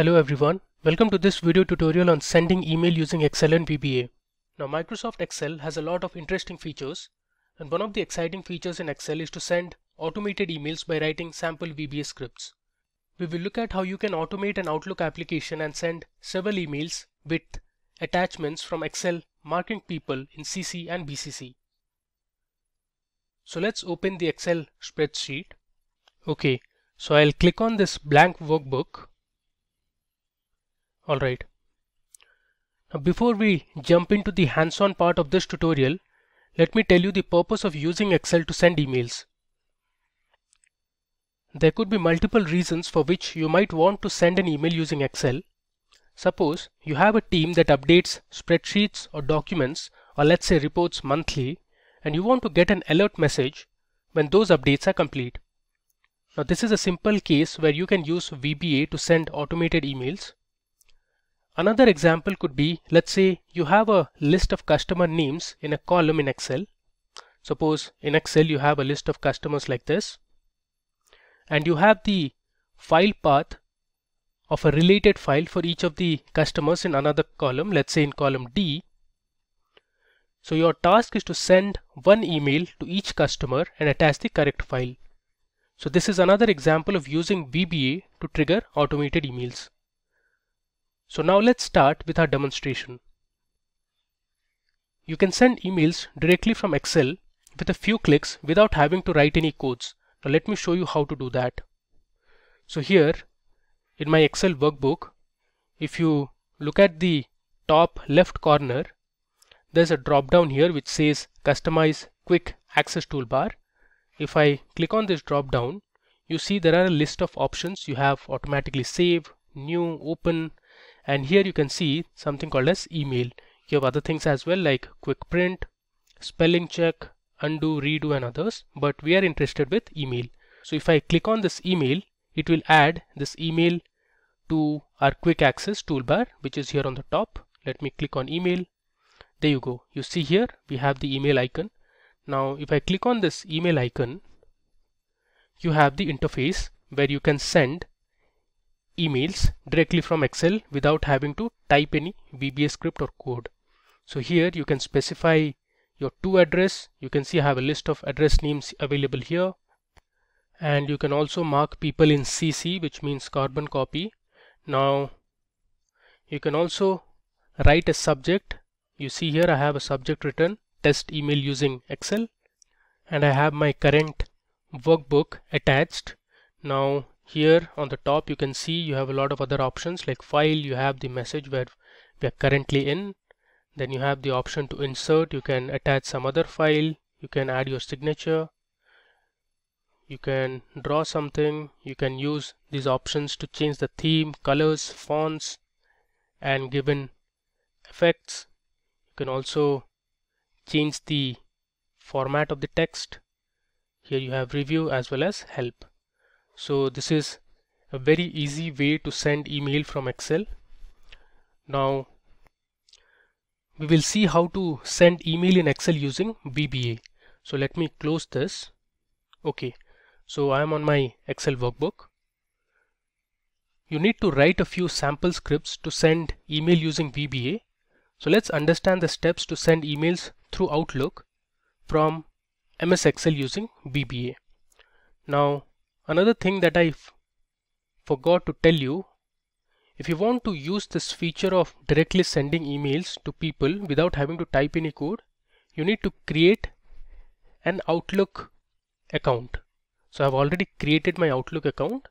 Hello everyone, welcome to this video tutorial on sending email using Excel and VBA. Now Microsoft Excel has a lot of interesting features, and one of the exciting features in Excel is to send automated emails by writing sample VBA scripts. We will look at how you can automate an Outlook application and send several emails with attachments from Excel marking people in CC and BCC. So let's open the Excel spreadsheet. Okay, so I'll click on this blank workbook. Alright. Now before we jump into the hands-on part of this tutorial, let me tell you the purpose of using Excel to send emails. There could be multiple reasons for which you might want to send an email using Excel. Suppose you have a team that updates spreadsheets or documents, or let's say reports monthly, and you want to get an alert message when those updates are complete. Now this is a simple case where you can use VBA to send automated emails. Another example could be, let's say you have a list of customer names in a column in Excel. Suppose in Excel you have a list of customers like this, and you have the file path of a related file for each of the customers in another column, let's say in column D. So your task is to send one email to each customer and attach the correct file. So this is another example of using VBA to trigger automated emails. So now let's start with our demonstration. You can send emails directly from Excel with a few clicks without having to write any codes. Now let me show you how to do that. So here in my Excel workbook, if you look at the top left corner, there's a drop down here which says Customize Quick Access Toolbar. If I click on this drop down, you see there are a list of options. You have automatically save, new, open, and here you can see something called as email. You have other things as well like quick print, spelling check, undo, redo and others, but we are interested with email. So if I click on this email, it will add this email to our quick access toolbar, which is here on the top. Let me click on email. There you go. You see here we have the email icon. Now if I click on this email icon, you have the interface where you can send emails directly from Excel without having to type any VBA script or code. So here you can specify your to address. You can see I have a list of address names available here, and you can also mark people in CC, which means carbon copy. Now you can also write a subject. You see here I have a subject written test email using Excel, and I have my current workbook attached. Now here on the top you can see you have a lot of other options like file. You have the message where we are currently in. Then you have the option to insert. You can attach some other file. You can add your signature. You can draw something. You can use these options to change the theme, colors, fonts, and given effects. You can also change the format of the text. Here you have review as well as help. So this is a very easy way to send email from Excel. Now we will see how to send email in Excel using VBA. So let me close this. Okay, so I am on my Excel workbook. You need to write a few sample scripts to send email using VBA. So let's understand the steps to send emails through Outlook from MS Excel using VBA. Now another thing that I forgot to tell you, if you want to use this feature of directly sending emails to people without having to type any code, you need to create an Outlook account. So I've already created my Outlook account,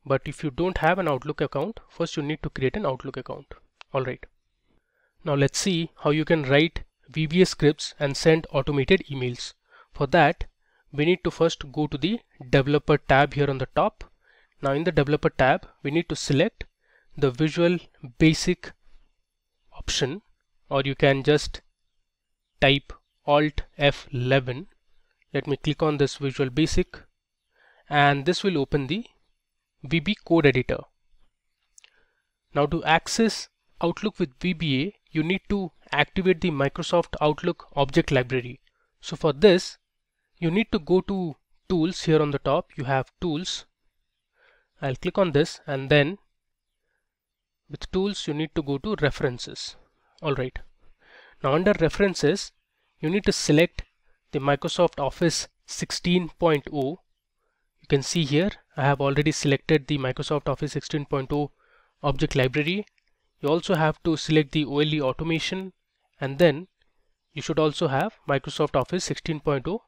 but if you don't have an Outlook account, first you need to create an Outlook account. Alright. Now let's see how you can write VBA scripts and send automated emails. For that, we need to first go to the developer tab here on the top. Now in the developer tab, we need to select the Visual Basic option, or you can just type Alt F11. Let me click on this Visual Basic, and this will open the VB code editor. Now to access Outlook with VBA, you need to activate the Microsoft Outlook object library. So for this, you need to go to Tools. Here on the top you have Tools. I'll click on this, and then with tools you need to go to references. Alright, now under references you need to select the Microsoft Office 16.0. You can see here I have already selected the Microsoft Office 16.0 object library. You also have to select the OLE automation, and then you should also have Microsoft Office 16.0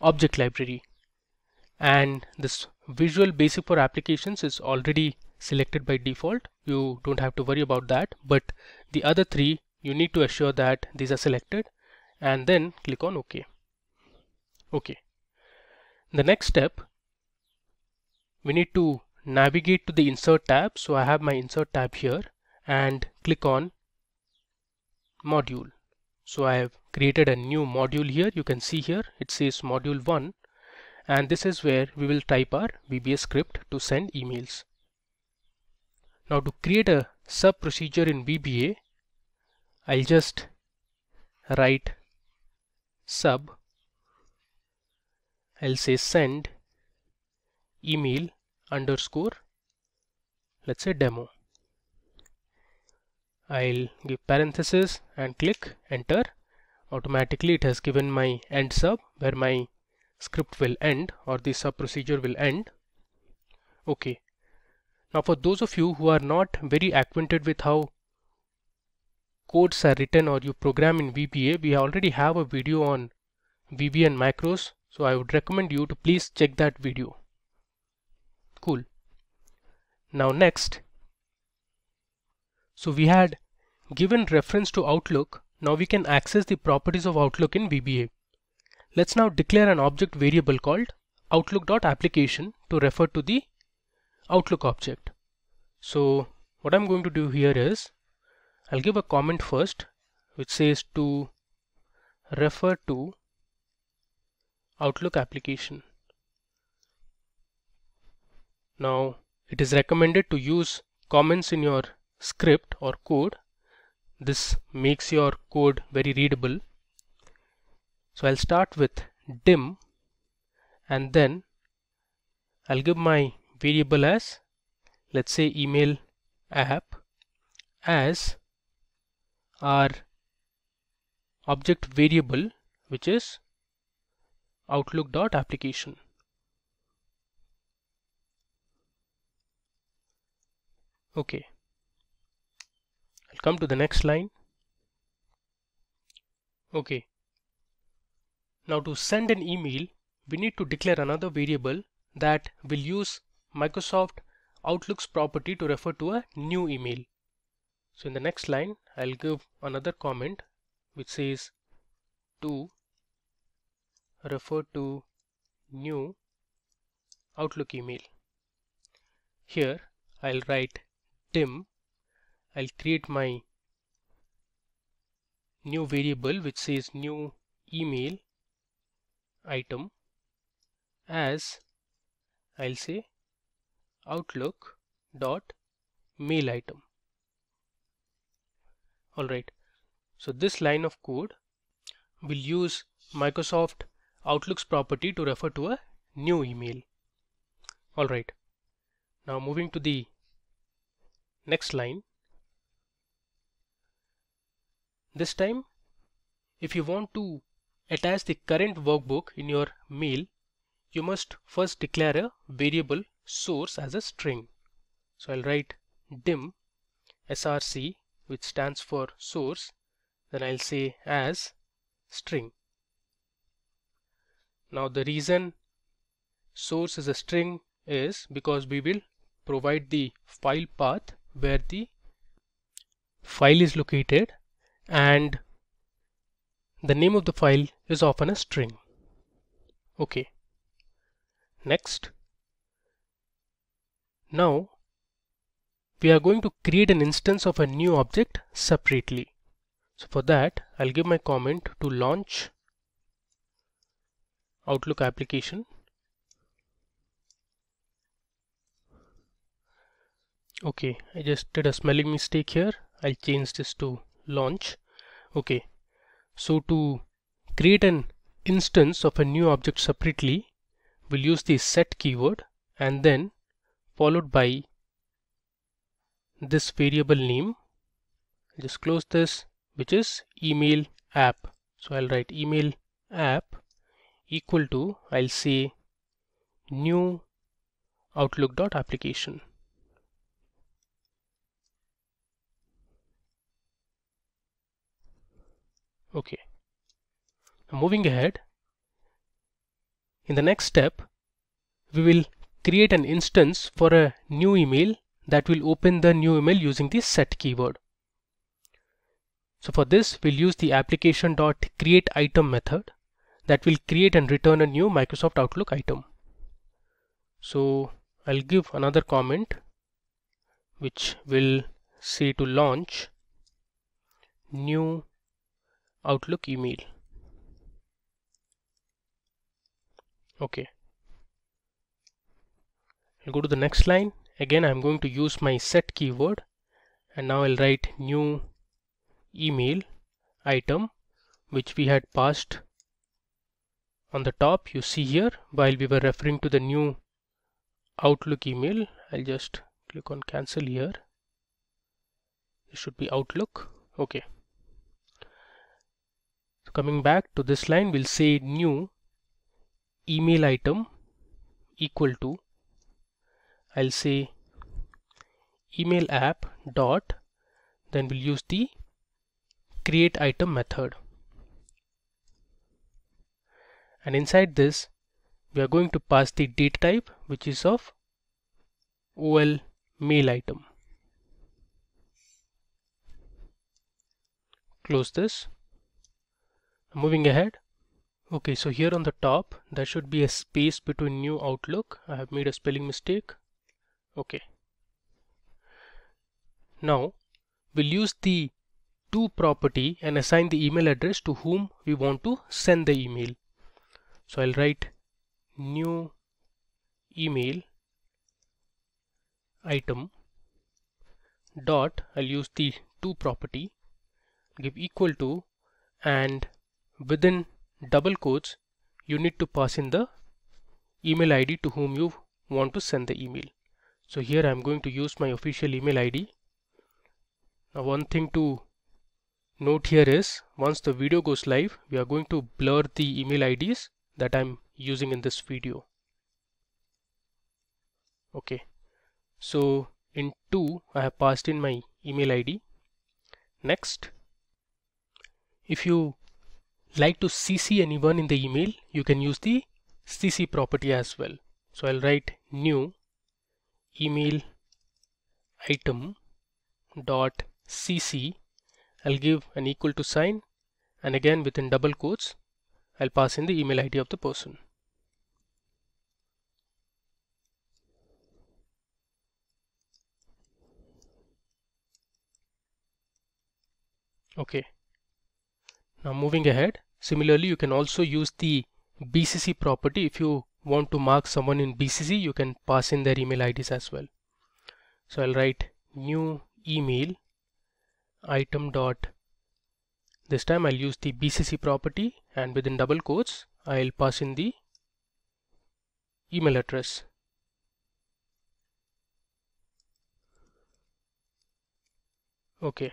object library. And this Visual Basic for Applications is already selected by default. You don't have to worry about that, but the other three you need to assure that these are selected, and then click on OK. Okay. The next step, we need to navigate to the Insert tab. So I have my Insert tab here and click on Module. So I have created a new module here. You can see here it says Module 1, and this is where we will type our VBA script to send emails. Now to create a sub procedure in VBA, I'll just write sub, I'll say send email underscore, let's say demo. I'll give parenthesis and click enter. Automatically it has given my end sub where my script will end, or the sub procedure will end. Okay. Now for those of you who are not very acquainted with how codes are written or you program in VBA, we already have a video on VBA and macros, so I would recommend you to please check that video. Cool. Now next, so we had given reference to Outlook. Now we can access the properties of Outlook in VBA. Let's now declare an object variable called Outlook.application to refer to the Outlook object. So what I'm going to do here is I'll give a comment first which says to refer to Outlook application. Now it is recommended to use comments in your script or code. This makes your code very readable. So I'll start with dim, and then I'll give my variable as, let's say, email app as our object variable, which is Outlook.application. Okay. I'll come to the next line. Okay. Now to send an email, we need to declare another variable that will use Microsoft Outlook's property to refer to a new email. So in the next line, I'll give another comment which says to refer to new Outlook email. Here I'll write dim. I'll create my new variable which says new email item as, I'll say, Outlook dot mail item. Alright, so this line of code will use Microsoft Outlook's property to refer to a new email. Alright, now moving to the next line. This time, if you want to attach the current workbook in your mail, you must first declare a variable source as a string. So I'll write dim src, which stands for source, then I'll say as string. Now the reason source is a string is because we will provide the file path where the file is located, and the name of the file is often a string. Okay. Next, now we are going to create an instance of a new object separately. So for that, I'll give my comment to launch Outlook application. Okay, I just did a spelling mistake here. I'll change this to launch. Okay, so to create an instance of a new object separately, we'll use the set keyword and then followed by this variable name. Just close this, which is email app. So I'll write email app equal to, I'll say new outlook.application. Okay. Now moving ahead, in the next step, we will create an instance for a new email that will open the new email using the set keyword. So for this, we'll use the application.createItem method that will create and return a new Microsoft Outlook item. So I'll give another comment which will say to launch new Outlook email. Okay. I'll go to the next line. Again, I'm going to use my set keyword, and now I'll write new email item, which we had passed on the top. You see here, while we were referring to the new Outlook email, I'll just click on cancel here. This should be Outlook. Okay. So coming back to this line, we'll say new email item equal to, I'll say email app dot, then we'll use the create item method, and inside this we are going to pass the data type, which is of OL mail item. Close this. Moving ahead. Okay, so here on the top there should be a space between new Outlook. I have made a spelling mistake. Okay. Now we'll use the to property and assign the email address to whom we want to send the email. So I'll write new email item dot, I'll use the to property, give equal to, and within double quotes you need to pass in the email ID to whom you want to send the email. So here I'm going to use my official email ID. Now one thing to note here is, once the video goes live, we are going to blur the email IDs that I'm using in this video. Okay, so in 2 I have passed in my email ID. Next, if you like to CC anyone in the email, you can use the CC property as well. So I'll write new email item dot CC. I'll give an equal to sign, and again within double quotes I'll pass in the email ID of the person. Okay. Now moving ahead, similarly you can also use the BCC property. If you want to mark someone in BCC, you can pass in their email IDs as well. So I'll write new email item dot, this time I'll use the BCC property, and within double quotes I'll pass in the email address. Okay.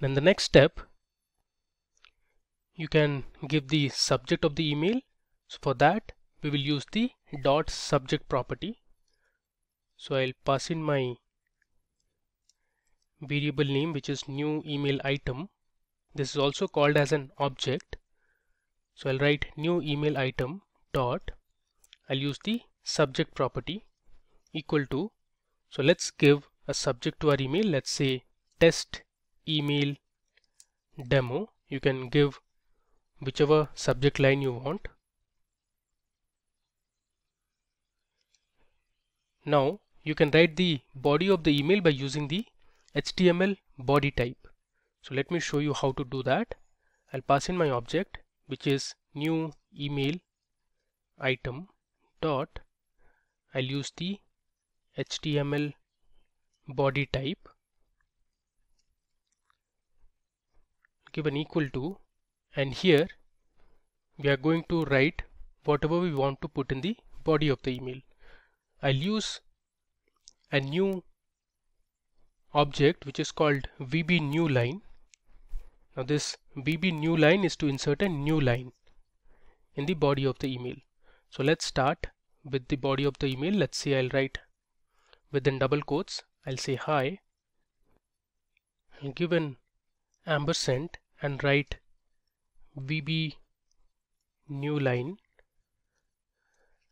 Then the next step, you can give the subject of the email. So for that we will use the dot subject property. So I'll pass in my variable name, which is new email item. This is also called as an object. So I'll write new email item dot, I'll use the subject property equal to, so let's give a subject to our email. Let's say test email demo. You can give whichever subject line you want. Now you can write the body of the email by using the HTML body type. So let me show you how to do that. I'll pass in my object, which is new email item dot, I'll use the HTML body type, give an equal to, and here we are going to write whatever we want to put in the body of the email. I'll use a new object which is called VB new line. Now this VB new line is to insert a new line in the body of the email. So let's start with the body of the email. Let's see, I'll write within double quotes, I'll say hi. I'll give an ampersand and write VB new line.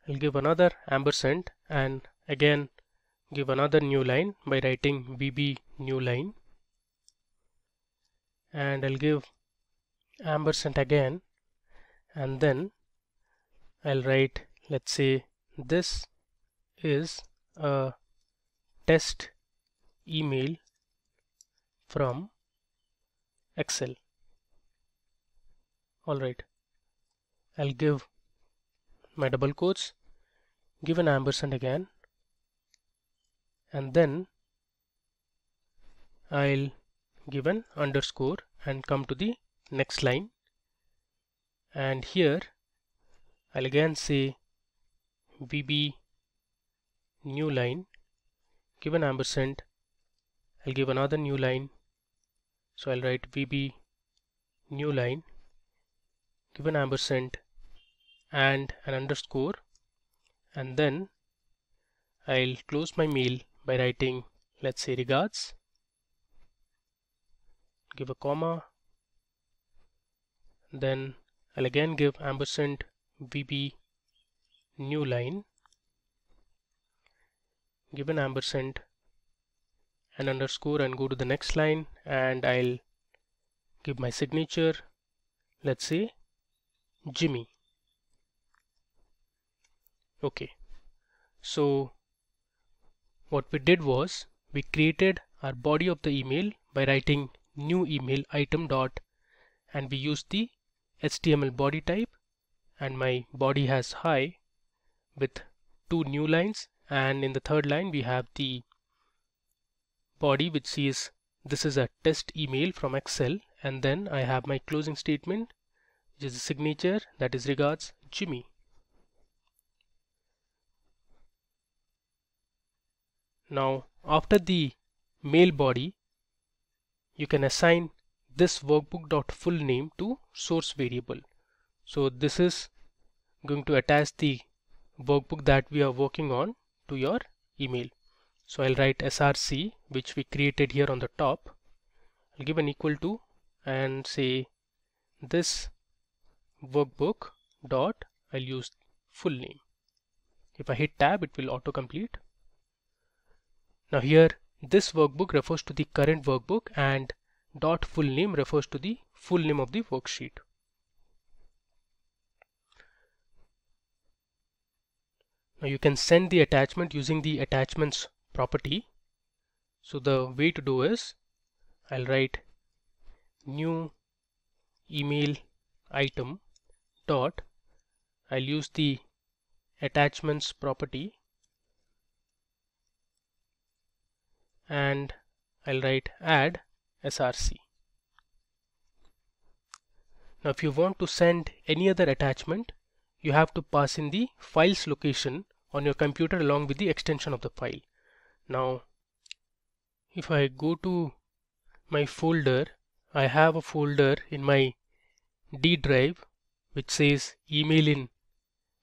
I'll give another ampersand and again give another new line by writing VB new line, and I'll give ampersand again, and then I'll write, let's say this is a test email from Excel. Alright, I'll give my double quotes, give an ampersand again, and then I'll give an underscore and come to the next line, and here I'll again say VB new line, give an ampersand, I'll give another new line, so I'll write VB new line, give an ampersand and an underscore, and then I'll close my mail by writing, let's say regards, give a comma, then I'll again give ampersand VB new line, give an ampersand and underscore and go to the next line, and I'll give my signature, let's say Jimmy. Okay, so what we did was we created our body of the email by writing new email item dot, and we used the HTML body type, and my body has hi with 2 new lines, and in the third line we have the body which says this is a test email from Excel, and then I have my closing statement which is the signature, that is regards Jimmy. Now after the mail body, you can assign this workbook.full name to source variable. So this is going to attach the workbook that we are working on to your email. So I'll write src, which we created here on the top. I'll give an equal to and say this workbook dot, I'll use full name. If I hit tab, it will autocomplete. Now here this workbook refers to the current workbook and dot full name refers to the full name of the worksheet. Now you can send the attachment using the attachments property. So the way to do is I'll write new email item dot, I'll use the attachments property and I'll write add src. Now if you want to send any other attachment, you have to pass in the file's location on your computer along with the extension of the file. Now if I go to my folder, I have a folder in my D drive which says email in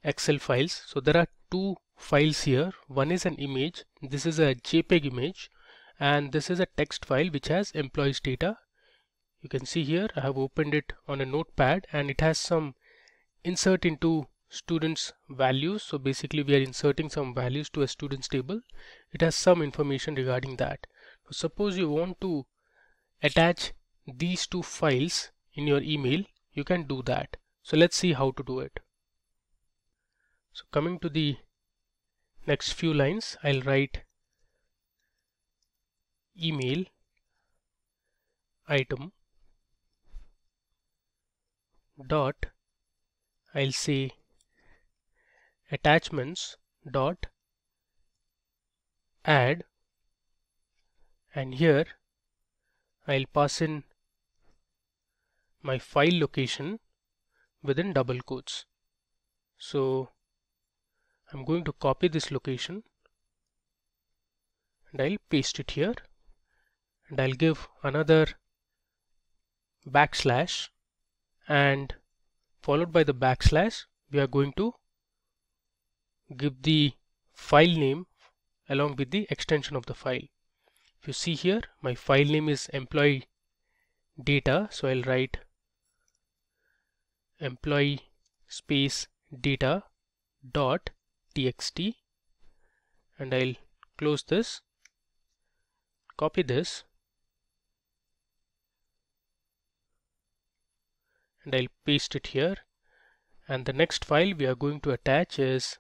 Excel files. So there are 2 files here. One is an image, this is a JPEG image, and this is a text file which has employees data. You can see here I have opened it on a notepad and it has some insert into students values. So basically we are inserting some values to a students table. It has some information regarding that. So suppose you want to attach these 2 files in your email, you can do that. So let's see how to do it. So coming to the next few lines, I'll write email item dot, I'll say attachments dot add, and here I'll pass in my file location within double quotes. So I'm going to copy this location and I'll paste it here, and I'll give another backslash, and followed by the backslash we are going to give the file name along with the extension of the file. If you see here, my file name is employee data, so I'll write employee space data dot txt, and I'll close this, copy this, and I'll paste it here. And the next file we are going to attach is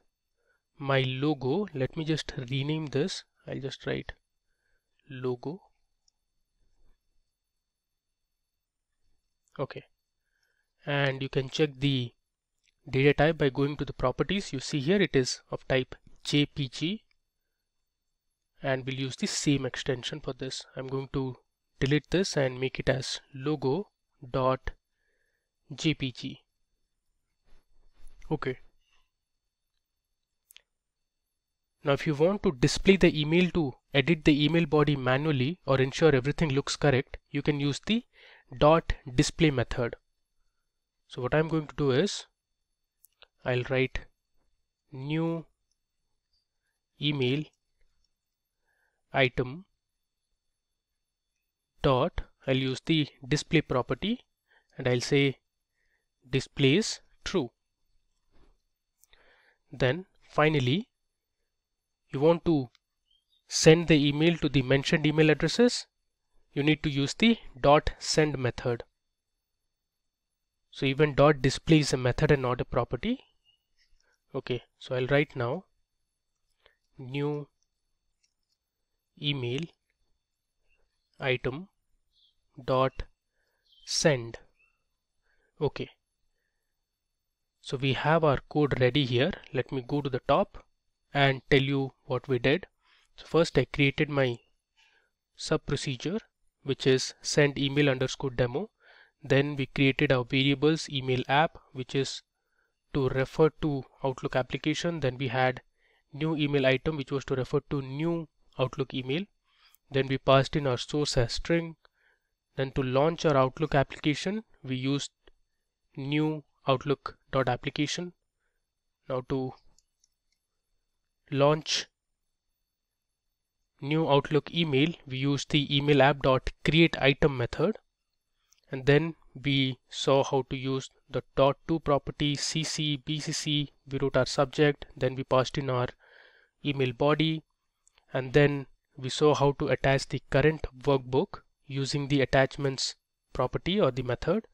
my logo. Let me just rename this. I'll just write logo. Okay, and you can check the data type by going to the properties. You see here it is of type JPG, and we'll use the same extension for this. I'm going to delete this and make it as logo dot JPG. Okay. Now if you want to display the email to edit the email body manually or ensure everything looks correct, you can use the dot display method. So what I'm going to do is I'll write new email item dot, I'll use the display property, and I'll say displays true. Then finally you want to send the email to the mentioned email addresses, you need to use the dot send method. So even dot display is a method and not a property. Okay, so I'll write now new email item dot send. Okay, so we have our code ready here. Let me go to the top and tell you what we did. So first I created my sub procedure, which is send email underscore demo. Then we created our variables email app, which is to refer to Outlook application. Then we had new email item, which was to refer to new Outlook email. Then we passed in our source as string. Then to launch our Outlook application, we used new Outlook.application. Now to launch new Outlook email, we used the email app.createItem method. And then we saw how to use the .to property, CC, BCC. We wrote our subject, then we passed in our email body, and then we saw how to attach the current workbook using the attachments property or the method.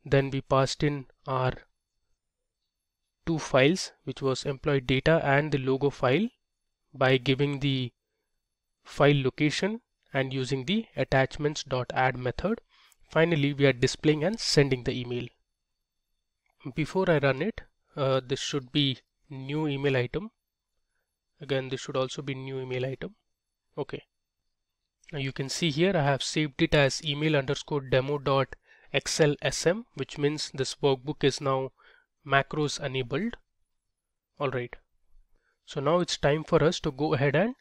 Then we passed in our two files, which was employee data and the logo file, by giving the file location and using the attachments.add method. Finally, we are displaying and sending the email. Before I run it, this should be new email item. Again, this should also be new email item. Okay. Now you can see here I have saved it as email underscore demo dot XLSM, which means this workbook is now macros enabled. Alright. So now it's time for us to go ahead and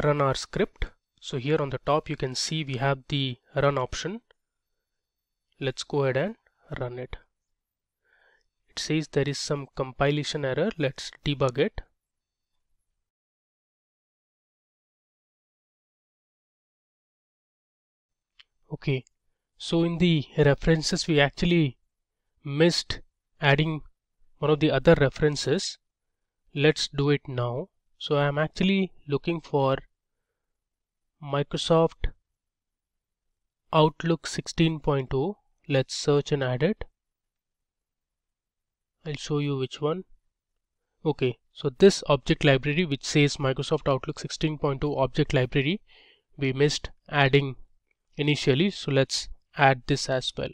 run our script. So here on the top you can see we have the run option. Let's go ahead and run it. It says there is some compilation error. Let's debug it. Okay, so in the references we actually missed adding one of the other references. Let's do it now. So I'm actually looking for Microsoft Outlook 16.0. Let's search and add it. I'll show you which one. Okay, so this object library which says Microsoft Outlook 16.0 object library, we missed adding initially, so let's add this as well.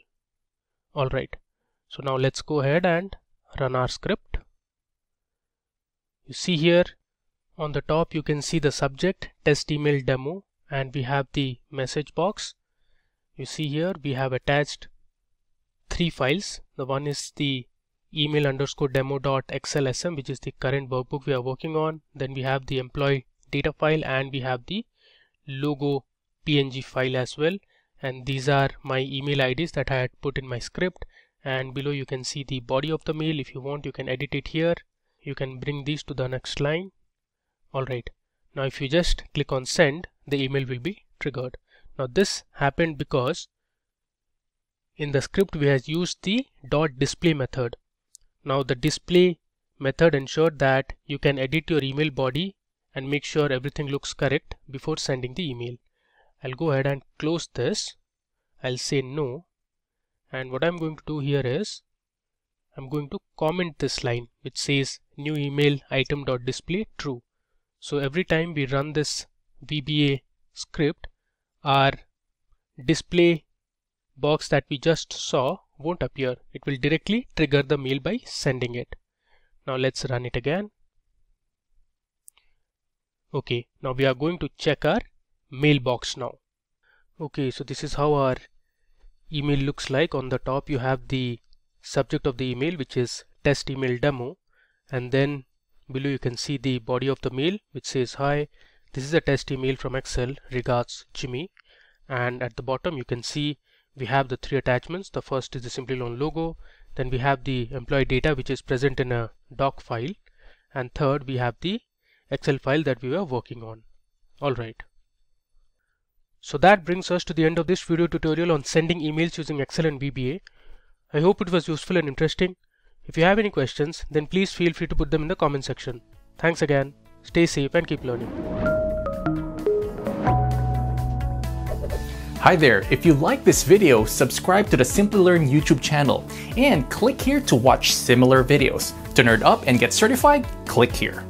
Alright, so now let's go ahead and run our script. You see here on the top you can see the subject test email demo, and we have the message box. You see here we have attached three files. The one is the email underscore demo.xlsm, which is the current workbook we are working on. Then we have the employee data file, and we have the logo PNG file as well. And these are my email IDs that I had put in my script. And below you can see the body of the mail. If you want, you can edit it here. You can bring these to the next line. Alright, now if you just click on send, the email will be triggered. Now this happened because in the script we have used the .display method. Now the display method ensured that you can edit your email body and make sure everything looks correct before sending the email. I'll go ahead and close this. I'll say no. And what I'm going to do here is I'm going to comment this line which says new email item.display true. So every time we run this VBA script, our display box that we just saw won't appear. It will directly trigger the mail by sending it. Now let's run it again. Okay, now we are going to check our mailbox now. Okay, so this is how our email looks like. On the top you have the subject of the email, which is test email demo, and then below you can see the body of the mail which says hi, this is a test email from Excel, regards Jimmy. And at the bottom you can see we have the 3 attachments. The first is the Simplilearn logo, then we have the employee data which is present in a doc file, and third we have the Excel file that we were working on. Alright, so that brings us to the end of this video tutorial on sending emails using Excel and VBA. I hope it was useful and interesting. If you have any questions, then please feel free to put them in the comment section. Thanks again, stay safe and keep learning. Hi there, if you like this video, subscribe to the Simplilearn YouTube channel and click here to watch similar videos. To nerd up and get certified, click here.